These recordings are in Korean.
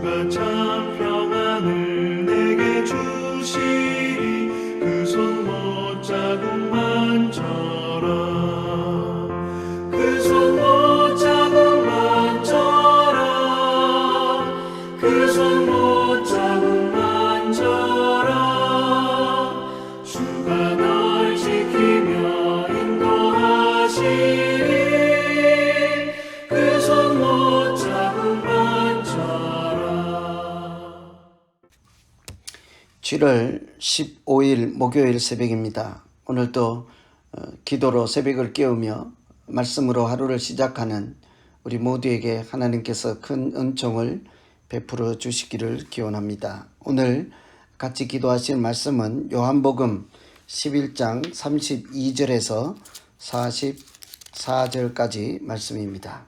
주가 참 평안을 내게 주시리. 그 손 못자국만 져라. 그 손 못자국만 져라. 그 손 못자국만 져라. 주가 널 지키며 인도하시리. 그 손 못자국만 져라. 7월 15일 목요일 새벽입니다. 오늘도 기도로 새벽을 깨우며 말씀으로 하루를 시작하는 우리 모두에게 하나님께서 큰 은총을 베풀어 주시기를 기원합니다. 오늘 같이 기도하실 말씀은 요한복음 11장 32절에서 44절까지 말씀입니다.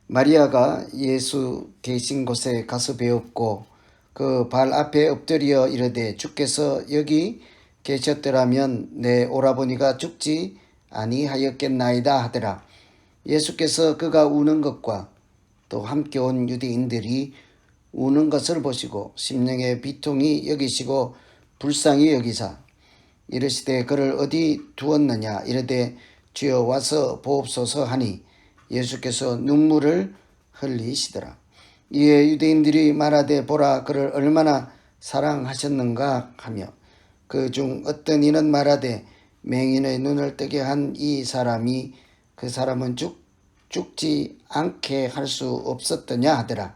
마리아가 예수 계신 곳에 가서 배웠고 그 발 앞에 엎드려 이르되 주께서 여기 계셨더라면 내 오라버니가 죽지 아니하였겠나이다 하더라. 예수께서 그가 우는 것과 또 함께 온 유대인들이 우는 것을 보시고 심령의 비통이 여기시고 불쌍히 여기사 이르시되 그를 어디 두었느냐 이르되 주여 와서 보옵소서 하니 예수께서 눈물을 흘리시더라. 이에 유대인들이 말하되 보라 그를 얼마나 사랑하셨는가 하며 그 중 어떤 이는 말하되 맹인의 눈을 뜨게 한 이 사람이 그 사람은 죽지 않게 할 수 없었더냐 하더라.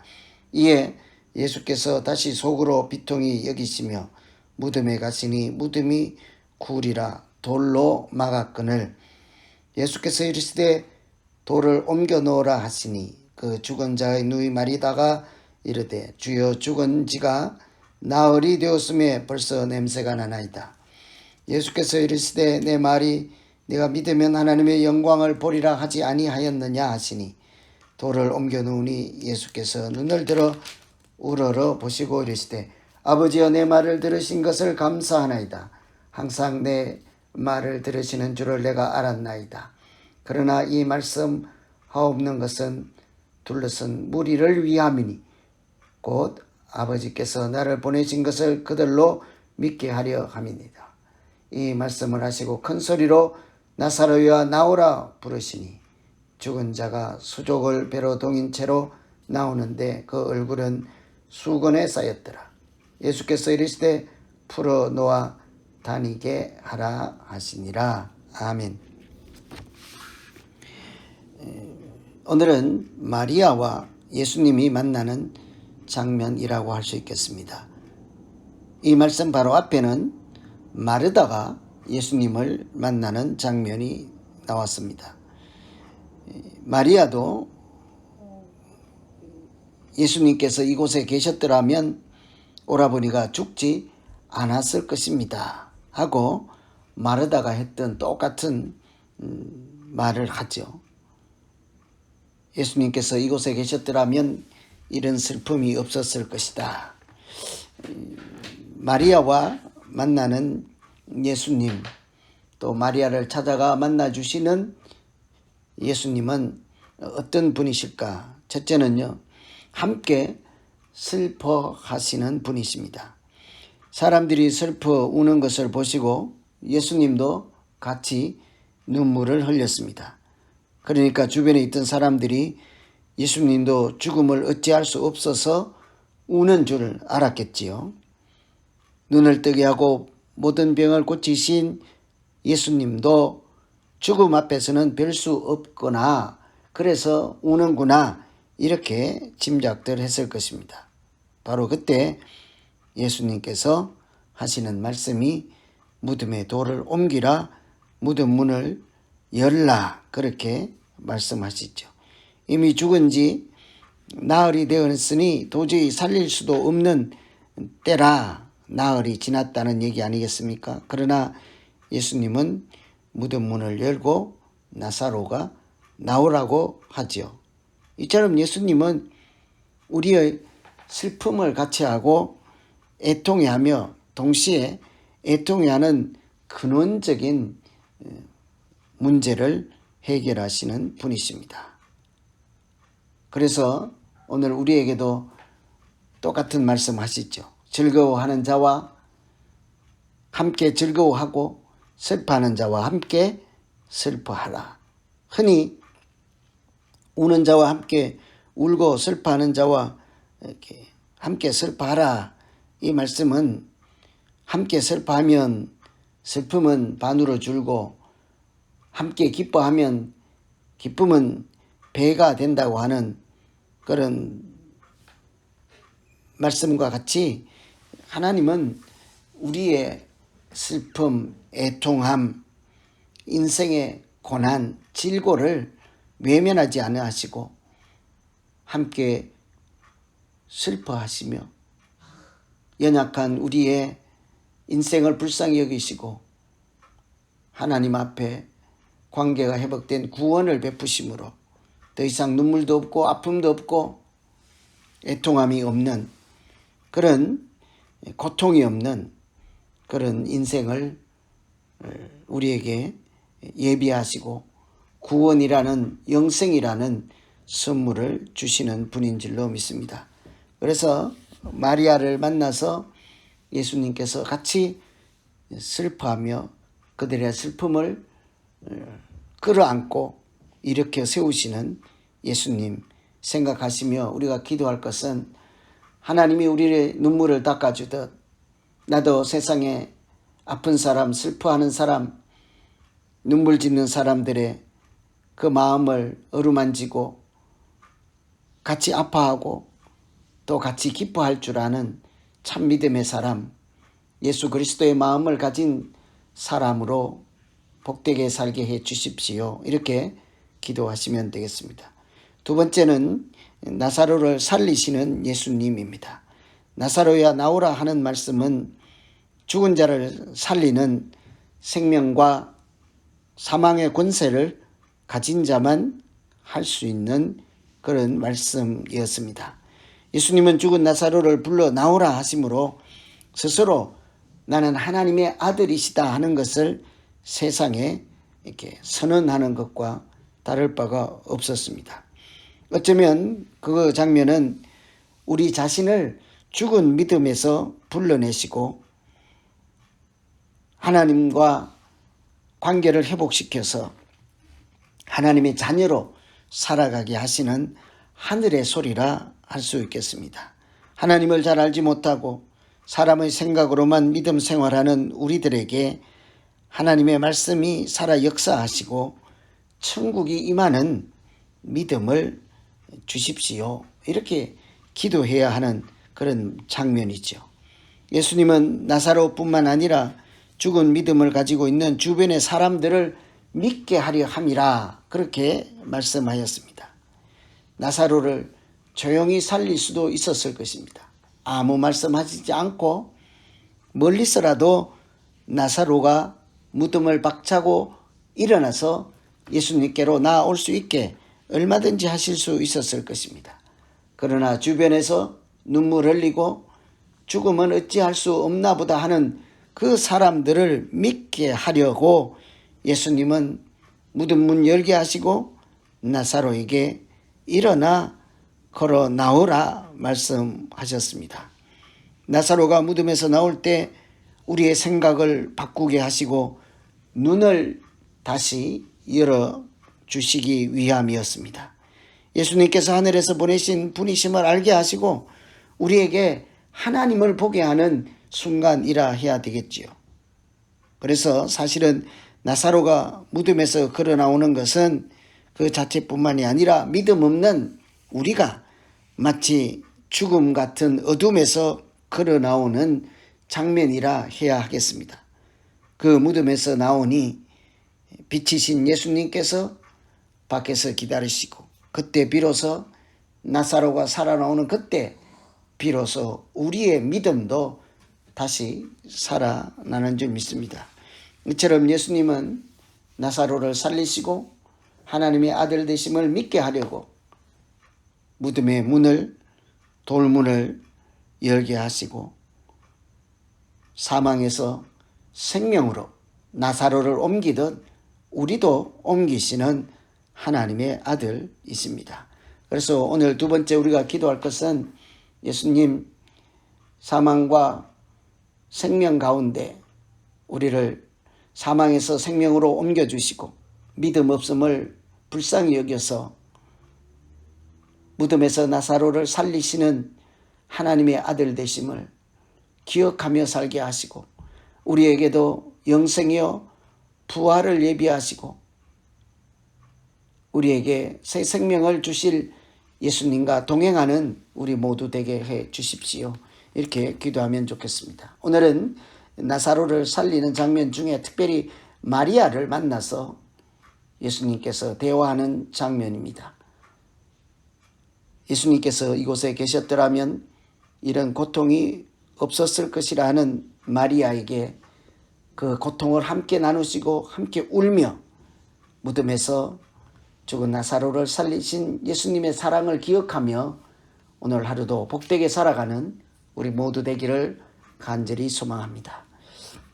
이에 예수께서 다시 속으로 비통히 여기시며 무덤에 가시니 무덤이 굴이라 돌로 막았거늘 예수께서 이르시되 돌을 옮겨 놓으라 하시니 그 죽은 자의 누이 마리다가 이르되 주여 죽은 지가 나흘이 되었음에 벌써 냄새가 나나이다. 예수께서 이르시되 내 말이 네가 믿으면 하나님의 영광을 보리라 하지 아니하였느냐 하시니 돌을 옮겨 놓으니 예수께서 눈을 들어 우러러 보시고 이르시되 아버지여 내 말을 들으신 것을 감사하나이다. 항상 내 말을 들으시는 줄을 내가 알았나이다. 그러나 이 말씀 하옵는 것은 둘러선 무리를 위함이니 곧 아버지께서 나를 보내신 것을 그들로 믿게 하려 함이니이다. 이 말씀을 하시고 큰 소리로 나사로야 나오라 부르시니 죽은 자가 수족을 배로 동인 채로 나오는데 그 얼굴은 수건에 쌓였더라. 예수께서 이르시되 풀어 놓아 다니게 하라 하시니라. 아멘. 오늘은 마리아와 예수님이 만나는 장면이라고 할 수 있겠습니다. 이 말씀 바로 앞에는 마르다가 예수님을 만나는 장면이 나왔습니다. 마리아도 예수님께서 이곳에 계셨더라면 오라버니가 죽지 않았을 것입니다 하고 마르다가 했던 똑같은 말을 하죠. 예수님께서 이곳에 계셨더라면 이런 슬픔이 없었을 것이다. 마리아와 만나는 예수님, 또 마리아를 찾아가 만나주시는 예수님은 어떤 분이실까? 첫째는요, 함께 슬퍼하시는 분이십니다. 사람들이 슬퍼 우는 것을 보시고 예수님도 같이 눈물을 흘렸습니다. 그러니까 주변에 있던 사람들이 예수님도 죽음을 어찌할 수 없어서 우는 줄 알았겠지요. 눈을 뜨게 하고 모든 병을 고치신 예수님도 죽음 앞에서는 별 수 없거나 그래서 우는구나 이렇게 짐작들 했을 것입니다. 바로 그때 예수님께서 하시는 말씀이 무덤에 돌을 옮기라 무덤 문을 열라 그렇게 말씀하시죠. 이미 죽은 지 나흘이 되었으니 도저히 살릴 수도 없는 때라 나흘이 지났다는 얘기 아니겠습니까? 그러나 예수님은 무덤 문을 열고 나사로가 나오라고 하죠. 이처럼 예수님은 우리의 슬픔을 같이 하고 애통해하며 동시에 애통해하는 근원적인 문제를 해결하시는 분이십니다. 그래서 오늘 우리에게도 똑같은 말씀 하시죠. 즐거워하는 자와 함께 즐거워하고 슬퍼하는 자와 함께 슬퍼하라. 흔히 우는 자와 함께 울고 슬퍼하는 자와 이렇게 함께 슬퍼하라. 이 말씀은 함께 슬퍼하면 슬픔은 반으로 줄고 함께 기뻐하면 기쁨은 배가 된다고 하는 그런 말씀과 같이 하나님은 우리의 슬픔, 애통함, 인생의 고난, 질고를 외면하지 아니하시고 함께 슬퍼하시며 연약한 우리의 인생을 불쌍히 여기시고 하나님 앞에 관계가 회복된 구원을 베푸심으로 더 이상 눈물도 없고 아픔도 없고 애통함이 없는 그런 고통이 없는 그런 인생을 우리에게 예비하시고 구원이라는 영생이라는 선물을 주시는 분인 줄로 믿습니다. 그래서 마리아를 만나서 예수님께서 같이 슬퍼하며 그들의 슬픔을 끌어안고 일으켜 세우시는 예수님 생각하시며 우리가 기도할 것은 하나님이 우리의 눈물을 닦아주듯 나도 세상에 아픈 사람, 슬퍼하는 사람, 눈물 짓는 사람들의 그 마음을 어루만지고 같이 아파하고 또 같이 기뻐할 줄 아는 참 믿음의 사람, 예수 그리스도의 마음을 가진 사람으로 복되게 살게 해 주십시오. 이렇게 기도하시면 되겠습니다. 두 번째는 나사로를 살리시는 예수님입니다. 나사로야 나오라 하는 말씀은 죽은 자를 살리는 생명과 사망의 권세를 가진 자만 할 수 있는 그런 말씀이었습니다. 예수님은 죽은 나사로를 불러 나오라 하심으로 스스로 나는 하나님의 아들이시다 하는 것을 세상에 이렇게 선언하는 것과 다를 바가 없었습니다. 어쩌면 그 장면은 우리 자신을 죽은 믿음에서 불러내시고 하나님과 관계를 회복시켜서 하나님의 자녀로 살아가게 하시는 하늘의 소리라 할 수 있겠습니다. 하나님을 잘 알지 못하고 사람의 생각으로만 믿음 생활하는 우리들에게 하나님의 말씀이 살아 역사하시고 천국이 임하는 믿음을 주십시오. 이렇게 기도해야 하는 그런 장면이죠. 예수님은 나사로뿐만 아니라 죽은 믿음을 가지고 있는 주변의 사람들을 믿게 하려 함이라 그렇게 말씀하였습니다. 나사로를 조용히 살릴 수도 있었을 것입니다. 아무 말씀하시지 않고 멀리서라도 나사로가 무덤을 박차고 일어나서 예수님께로 나아올 수 있게 얼마든지 하실 수 있었을 것입니다. 그러나 주변에서 눈물 흘리고 죽음은 어찌할 수 없나 보다 하는 그 사람들을 믿게 하려고 예수님은 무덤 문 열게 하시고 나사로에게 일어나 걸어 나오라 말씀하셨습니다. 나사로가 무덤에서 나올 때 우리의 생각을 바꾸게 하시고 눈을 다시 열어 주시기 위함이었습니다. 예수님께서 하늘에서 보내신 분이심을 알게 하시고 우리에게 하나님을 보게 하는 순간이라 해야 되겠지요. 그래서 사실은 나사로가 무덤에서 걸어 나오는 것은 그 자체뿐만이 아니라 믿음 없는 우리가 마치 죽음 같은 어둠에서 걸어 나오는 장면이라 해야 하겠습니다. 그 무덤에서 나오니 빛이신 예수님께서 밖에서 기다리시고 그때 비로소 나사로가 살아나오는 그때 비로소 우리의 믿음도 다시 살아나는 줄 믿습니다. 이처럼 예수님은 나사로를 살리시고 하나님의 아들 되심을 믿게 하려고 무덤의 문을 돌문을 열게 하시고 사망에서 생명으로 나사로를 옮기듯 우리도 옮기시는 하나님의 아들이십니다. 그래서 오늘 두 번째 우리가 기도할 것은 예수님 사망과 생명 가운데 우리를 사망에서 생명으로 옮겨주시고 믿음 없음을 불쌍히 여겨서 무덤에서 나사로를 살리시는 하나님의 아들 되심을 기억하며 살게 하시고 우리에게도 영생이요 부활을 예비하시고 우리에게 새 생명을 주실 예수님과 동행하는 우리 모두 되게 해 주십시오. 이렇게 기도하면 좋겠습니다. 오늘은 나사로를 살리는 장면 중에 특별히 마리아를 만나서 예수님께서 대화하는 장면입니다. 예수님께서 이곳에 계셨더라면 이런 고통이 없었을 것이라 하는 마리아에게 그 고통을 함께 나누시고 함께 울며 무덤에서 죽은 나사로를 살리신 예수님의 사랑을 기억하며 오늘 하루도 복되게 살아가는 우리 모두 되기를 간절히 소망합니다.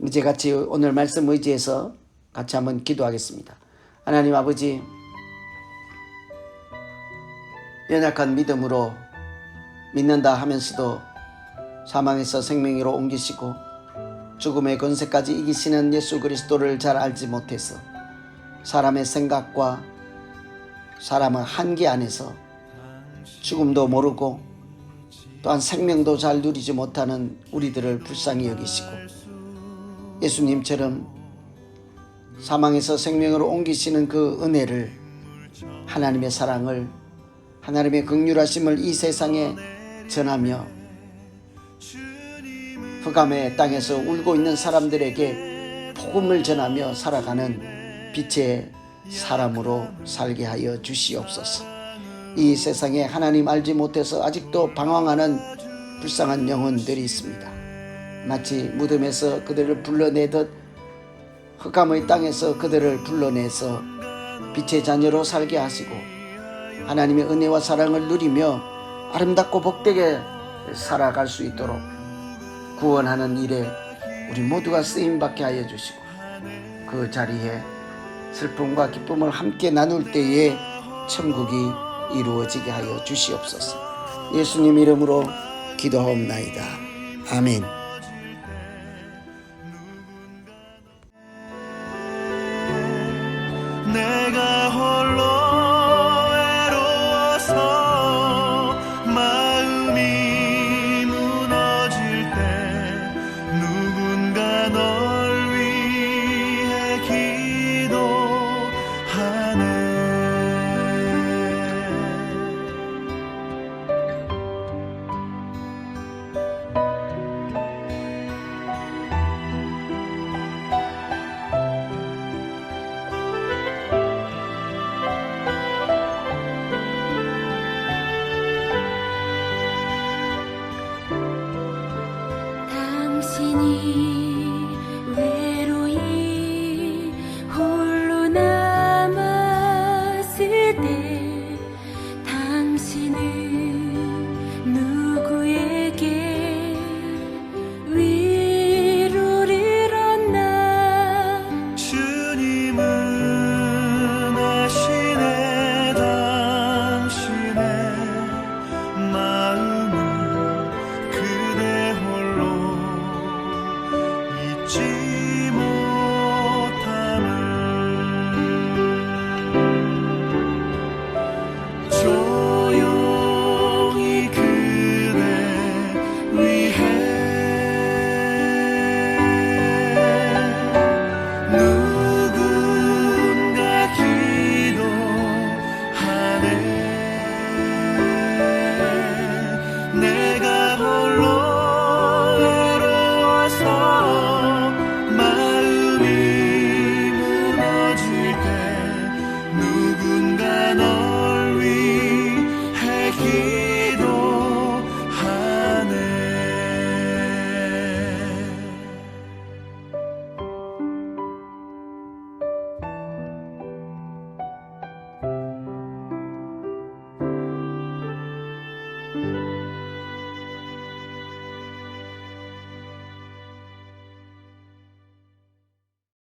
이제 같이 오늘 말씀 의지해서 같이 한번 기도하겠습니다. 하나님 아버지, 연약한 믿음으로 믿는다 하면서도 사망에서 생명으로 옮기시고 죽음의 권세까지 이기시는 예수 그리스도를 잘 알지 못해서 사람의 생각과 사람의 한계 안에서 죽음도 모르고 또한 생명도 잘 누리지 못하는 우리들을 불쌍히 여기시고 예수님처럼 사망에서 생명으로 옮기시는 그 은혜를, 하나님의 사랑을, 하나님의 긍휼하심을 이 세상에 전하며 흑암의 땅에서 울고 있는 사람들에게 복음을 전하며 살아가는 빛의 사람으로 살게 하여 주시옵소서. 이 세상에 하나님 알지 못해서 아직도 방황하는 불쌍한 영혼들이 있습니다. 마치 무덤에서 그들을 불러내듯 흑암의 땅에서 그들을 불러내서 빛의 자녀로 살게 하시고 하나님의 은혜와 사랑을 누리며 아름답고 복되게 살아갈 수 있도록 구원하는 일에 우리 모두가 쓰임받게 하여 주시고 그 자리에 슬픔과 기쁨을 함께 나눌 때에 천국이 이루어지게 하여 주시옵소서. 예수님 이름으로 기도하옵나이다. 아멘.